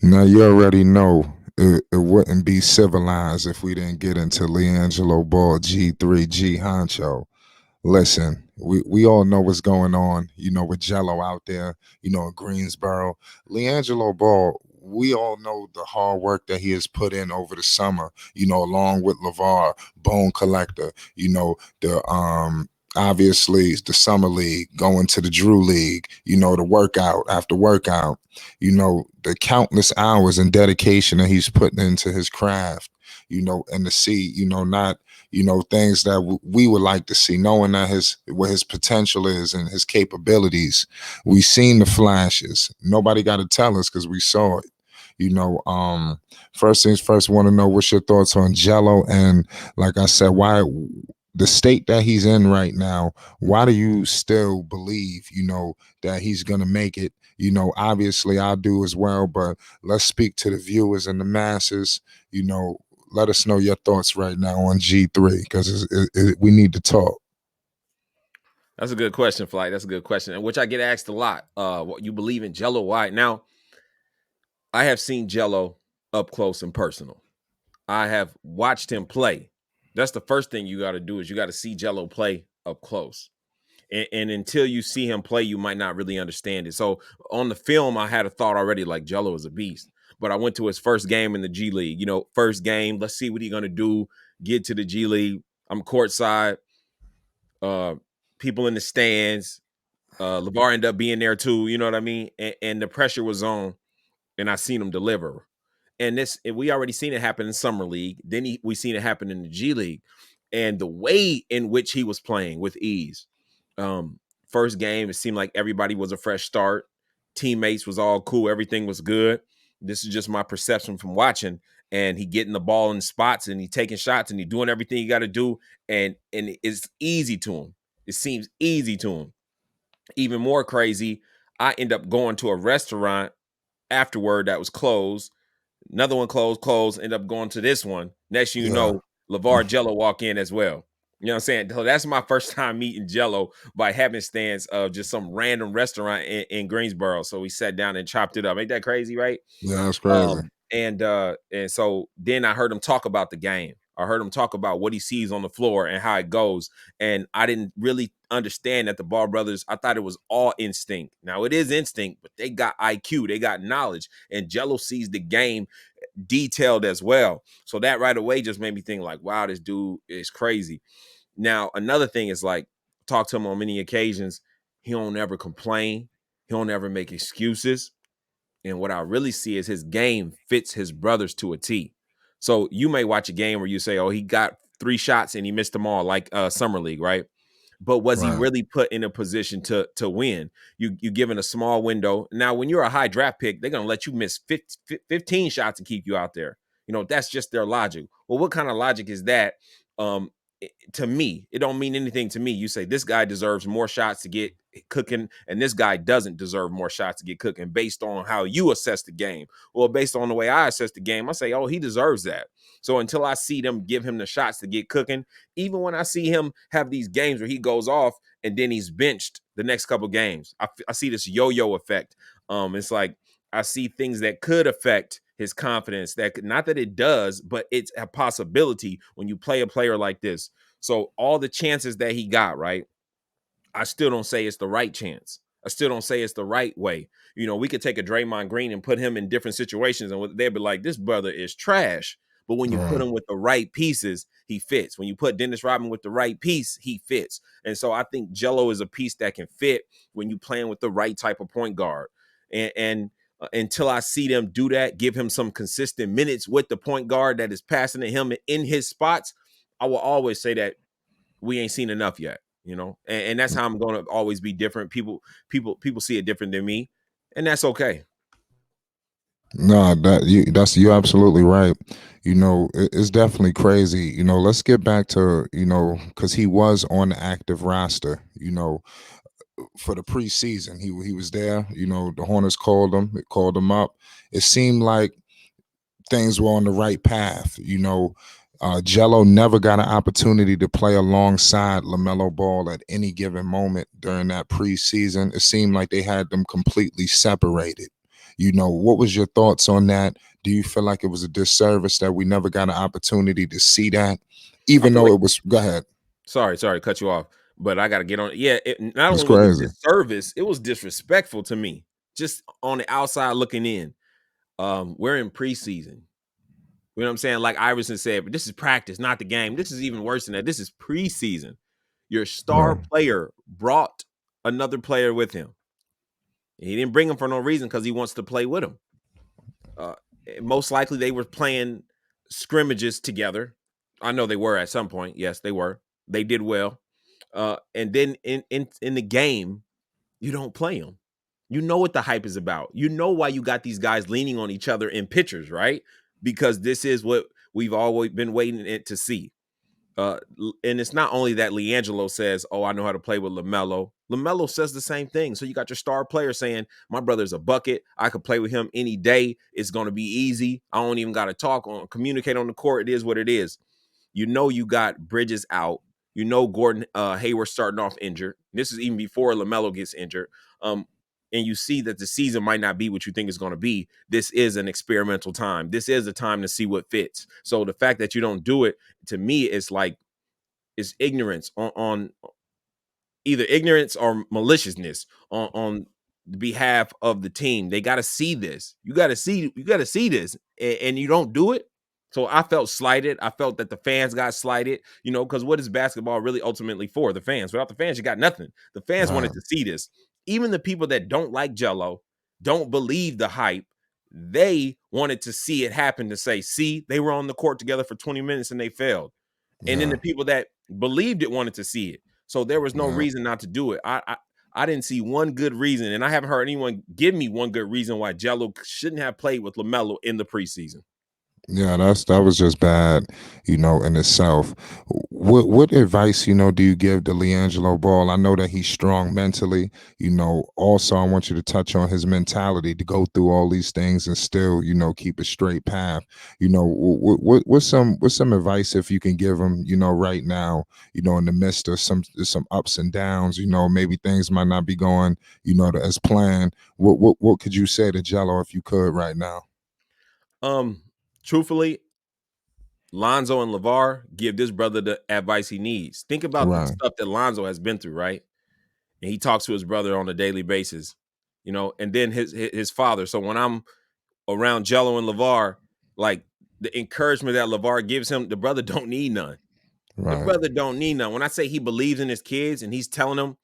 Now you already know it wouldn't be civilized if we didn't get into Liangelo Ball G3 G Honcho. Listen, we all know what's going on, with Jello out there, in Greensboro. Liangelo Ball, we all know the hard work that he has put in over the summer, along with LeVar, Bone Collector, the obviously the summer league, going to the Drew League, the workout after workout, the countless hours and dedication that he's putting into his craft, and to see, not things that we would like to see, knowing that what his potential is and his capabilities. We seen the flashes. Nobody got to tell us because we saw it. you know um First things first, want to know what's your thoughts on Jello, and like I said, why the state that he's in right now, why do you still believe, that he's gonna make it? Obviously I do as well, but let's speak to the viewers and the masses. you know Let us know your thoughts right now on G3, because we need to talk. That's a good question, Flight. That's a good question, which I get asked a lot. What you believe in Jello? Why? Now, I have seen Jello up close and personal. I have watched him play. That's the first thing you got to do is you got to see Jello play up close. And until you see him play, you might not really understand it. So on the film, I had a thought already like Jello is a beast. But I went to his first game in the G League. First game, let's see what he's gonna do. Get to the G League. I'm courtside. Uh, people in the stands. LeVar ended up being there too. You know what I mean? And the pressure was on, and I seen him deliver. And we already seen it happen in summer league. Then we seen it happen in the G League, and the way in which he was playing with ease. Um, First game, it seemed like everybody was a fresh start. Teammates was all cool. Everything was good. This is just my perception from watching. And he getting the ball in spots, and he taking shots, and he doing everything he got to do. And it's easy to him. It seems easy to him. Even more crazy, I end up going to a restaurant afterward that was closed. Another one closed, end up going to this one. Next thing you Yeah. know, LeVar Jello walk in as well. You know what I'm saying? So that's my first time meeting Jello by happenstance of just some random restaurant in Greensboro. So we sat down and chopped it up. Ain't that crazy, right? Yeah, that's crazy. And so then I heard him talk about the game. I heard him talk about what he sees on the floor and how it goes. And I didn't really understand that the Ball brothers, I thought it was all instinct. Now it is instinct, but they got IQ, they got knowledge, and Jello sees the game detailed as well. So that right away just made me think like, wow, this dude is crazy. Now, another thing is like, talk to him on many occasions. He don't ever complain. He don't ever make excuses. And what I really see is his game fits his brothers to a T. So you may watch a game where you say, oh, he got 3 shots and he missed them all, like Summer League, right? But was he Right. really put in a position to win? You given a small window. Now, when you're a high draft pick, they're gonna let you miss 15 shots and keep you out there. That's just their logic. Well, what kind of logic is that? Um, to me, it don't mean anything to me. You say this guy deserves more shots to get cooking, and this guy doesn't deserve more shots to get cooking based on how you assess the game. Well, based on the way I assess the game, I say, oh, he deserves that. So until I see them give him the shots to get cooking, even when I see him have these games where he goes off and then he's benched the next couple games, I see this yo-yo effect. It's like I see things that could affect his confidence. That not that it does, but it's a possibility when you play a player like this. So all the chances that he got, right? I still don't say it's the right chance. I still don't say it's the right way. We could take a Draymond Green and put him in different situations, and they'd be like, "This brother is trash." But when you put Right. him with the right pieces, he fits. When you put Dennis Rodman with the right piece, he fits. And so I think Jello is a piece that can fit when you playing with the right type of point guard. And until I see them do that, give him some consistent minutes with the point guard that is passing to him in his spots, I will always say that we ain't seen enough yet, and that's how I'm going to always be different. People see it different than me, and that's okay. No, that's you absolutely right. It's definitely crazy. Let's get back to, because he was on the active roster, for the preseason. He was there. The Hornets called him. It called him up. It seemed like things were on the right path. Jello never got an opportunity to play alongside LaMelo Ball at any given moment during that preseason. It seemed like they had them completely separated. What was your thoughts on that? Do you feel like it was a disservice that we never got an opportunity to see that, I even feel though like it was? Go ahead. sorry to cut you off, but I got to get on. Yeah, not It's only was it crazy. disservice, it was disrespectful to me. Just on the outside looking in, we're in preseason. You know what I'm saying? Like Iverson said, but this is practice, not the game. This is even worse than that. This is preseason. Your star Right. player brought another player with him. He didn't bring him for no reason because he wants to play with him. Uh, Most likely they were playing scrimmages together. I know they were at some point. Yes, they were. They did well. And then in the game, you don't play them. You know what the hype is about. You know why you got these guys leaning on each other in pictures, right? Because this is what we've always been waiting to see. And it's not only that Liangelo says, "Oh, I know how to play with LaMelo." LaMelo says the same thing. So you got your star player saying, "My brother's a bucket. I could play with him any day. It's going to be easy. I don't even got to communicate on the court. It is what it is." You know, you got Bridges out. You know, Gordon Hayward starting off injured. This is even before LaMelo gets injured. And you see that the season might not be what you think it's going to be. This is an experimental time. This is a time to see what fits. So the fact that you don't do it, to me, it's like it's ignorance on either ignorance or maliciousness on the behalf of the team. They got to see this. You got to see this, and you don't do it. So I felt slighted. I felt that the fans got slighted, because what is basketball really ultimately for? The fans. Without the fans, you got nothing. The fans wanted Right. to see this. Even the people that don't like Jello, don't believe the hype, they wanted to see it happen to say, see, they were on the court together for 20 minutes and they failed. And then Yeah. the people that believed it wanted to see it. So there was no Yeah. reason not to do it. I didn't see one good reason, and I haven't heard anyone give me one good reason why Jello shouldn't have played with LaMelo in the preseason. Yeah, that was just bad, in itself. What advice, do you give to Leangelo Ball? I know that he's strong mentally. Also I want you to touch on his mentality to go through all these things and still, keep a straight path. What's some advice if you can give him, right now, in the midst of some ups and downs, maybe things might not be going, as planned. What could you say to Jello if you could right now? Um, Truthfully, Lonzo and LeVar give this brother the advice he needs. Think about the Right, stuff that Lonzo has been through, right? And he talks to his brother on a daily basis, and then his father. So when I'm around Jello and LeVar, like the encouragement that LeVar gives him, the brother don't need none. The right. brother don't need none. When I say he believes in his kids and he's telling them,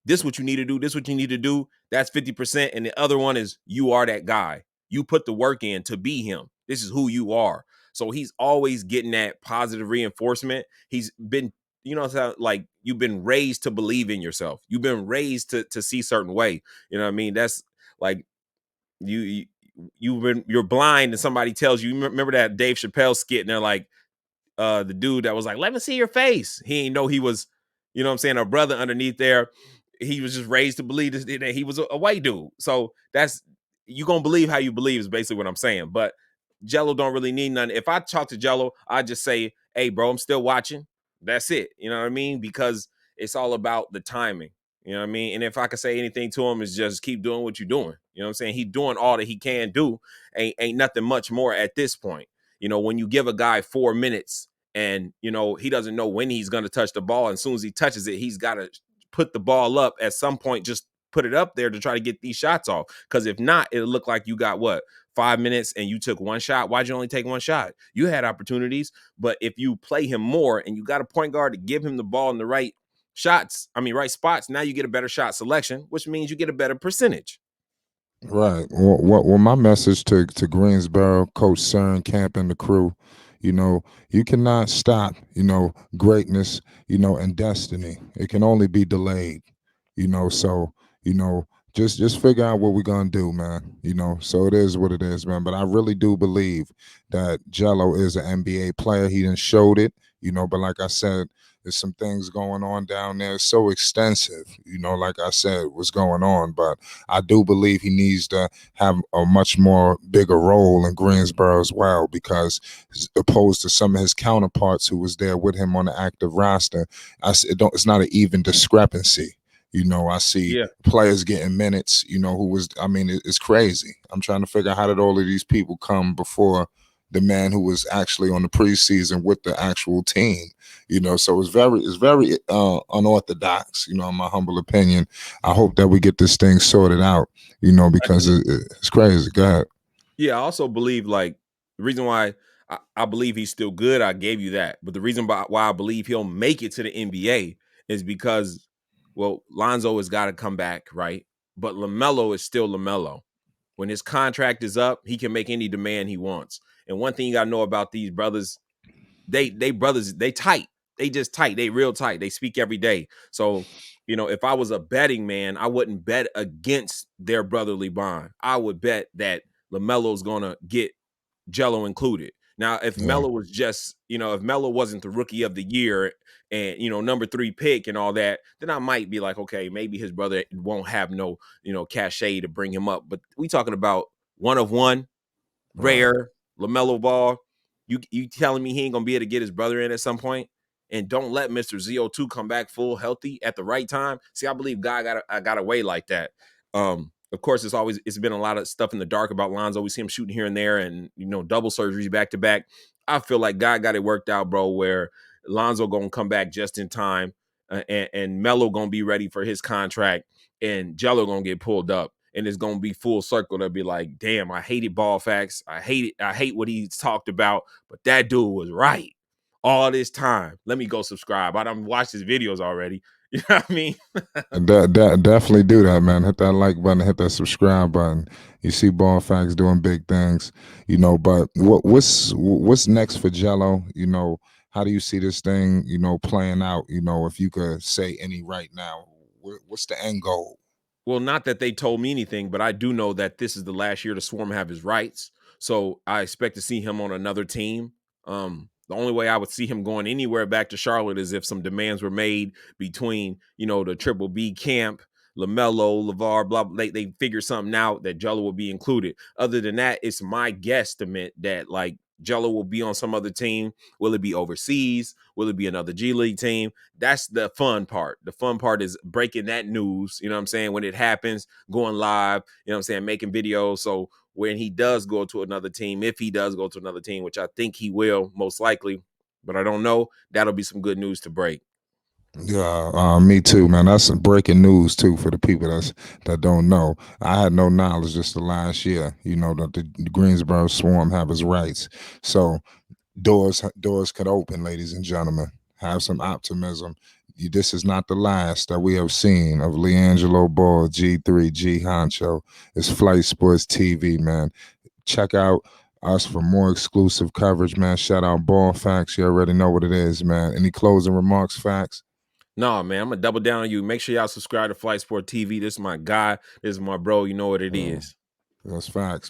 this what you need to do, this what you need to do, that's 50%. And the other one is you are that guy. You put the work in to be him. This is who you are. So he's always getting that positive reinforcement. He's been, like you've been raised to believe in yourself. You've been raised to see certain way. You know what I mean? That's like you you're blind and somebody tells you remember that Dave Chappelle skit and they're like, the dude that was like, "Let me see your face." He ain't know he was, what I'm saying, a brother underneath there. He was just raised to believe that he was a white dude. So that's you gonna believe how you believe is basically what I'm saying. But Jello don't really need none. If I talk to Jello, I just say, "Hey, bro, I'm still watching." That's it. You know what I mean? Because it's all about the timing. You know what I mean? And if I could say anything to him, is just keep doing what you're doing. You know what I'm saying? He doing all that he can do. Ain't nothing much more at this point. When you give a guy 4 minutes and he doesn't know when he's going to touch the ball, and as soon as he touches it, he's got to put the ball up at some point, just put it up there to try to get these shots off, because if not, it'll look like you got what, 5 minutes and you took one shot. Why'd you only take one shot? You had opportunities. But if you play him more and you got a point guard to give him the ball in the right right spots, now you get a better shot selection, which means you get a better percentage. Right. Well, my message to Greensboro, Coach Cern, Camp, and the crew, you cannot stop, greatness, and destiny. It can only be delayed, So, you know, just figure out what we're gonna do, man. So it is what it is, man. But I really do believe that Jello is an NBA player. He done showed it, But like I said, there's some things going on down there. It's so extensive, Like I said, what's going on, but I do believe he needs to have a much more bigger role in Greensboro as well, because as opposed to some of his counterparts who was there with him on the active roster, it's not an even discrepancy. I see Yeah. players getting minutes. Who was? I mean, it's crazy. I'm trying to figure out how did all of these people come before the man who was actually on the preseason with the actual team. So it's very unorthodox. In my humble opinion, I hope that we get this thing sorted out. I Because do. it's crazy. Go ahead. Yeah, I also believe like the reason why I believe he's still good, I gave you that. But the reason why I believe he'll make it to the NBA is because, well, Lonzo has got to come back, right? But LaMelo is still LaMelo. When his contract is up, he can make any demand he wants. And one thing you gotta know about these brothers, they brothers, they tight. They just tight. They real tight. They speak every day. So, if I was a betting man, I wouldn't bet against their brotherly bond. I would bet that LaMelo's gonna get Jello included. Now, if Yeah. Melo was just, if Melo wasn't the rookie of the year and number 3 pick and all that, then I might be like, okay, maybe his brother won't have no, cachet to bring him up. But we talking about one of one, Right. rare LaMelo Ball. You telling me he ain't gonna be able to get his brother in at some point? And don't let Mr. ZO2 come back full healthy at the right time. See, I believe God got a way like that. Of course, it's been a lot of stuff in the dark about Lonzo. We see him shooting here and there, and double surgeries back to back. I feel like God got it worked out, bro. Where Lonzo gonna come back just in time, and Melo gonna be ready for his contract, and Jello gonna get pulled up, and it's gonna be full circle. They'll be like, "Damn, I hated ball facts. I hate it. I hate what he's talked about, but that dude was right all this time. Let me go subscribe. I done watched his videos already." You know what I mean? That definitely do that, man. Hit that like button, hit that subscribe button. You see Ball Facts doing big things, But what's next for Jello? How do you see this thing, playing out? If you could say any right now, what's the end goal? Well, not that they told me anything, but I do know that this is the last year to Swarm have his rights. So I expect to see him on another team. The only way I would see him going anywhere back to Charlotte is if some demands were made between, the Triple B camp, LaMelo, LeVar, blah, blah. They figure something out that Jello will be included. Other than that, it's my guesstimate that like Jello will be on some other team. Will it be overseas? Will it be another G League team? That's the fun part. The fun part is breaking that news, you know what I'm saying, when it happens, going live, you know what I'm saying, making videos. So when he does go to another team, if he does go to another team, which I think he will most likely, but I don't know, that'll be some good news to break. Yeah, me too, man. That's some breaking news too for the people that don't know. I had no knowledge just the last year, that the Greensboro Swarm have his rights. So doors could open, ladies and gentlemen. Have some optimism. This is not the last that we have seen of Liangelo Ball, G3G Honcho. It's Flight Sports TV, man. Check out us for more exclusive coverage, man. Shout out Ball Facts. You already know what it is, man. Any closing remarks, Facts? No, man, I'm gonna double down on you. Make sure y'all subscribe to Flight Sport TV. This is my guy. This is my bro. You know what it Uh, is. that's facts.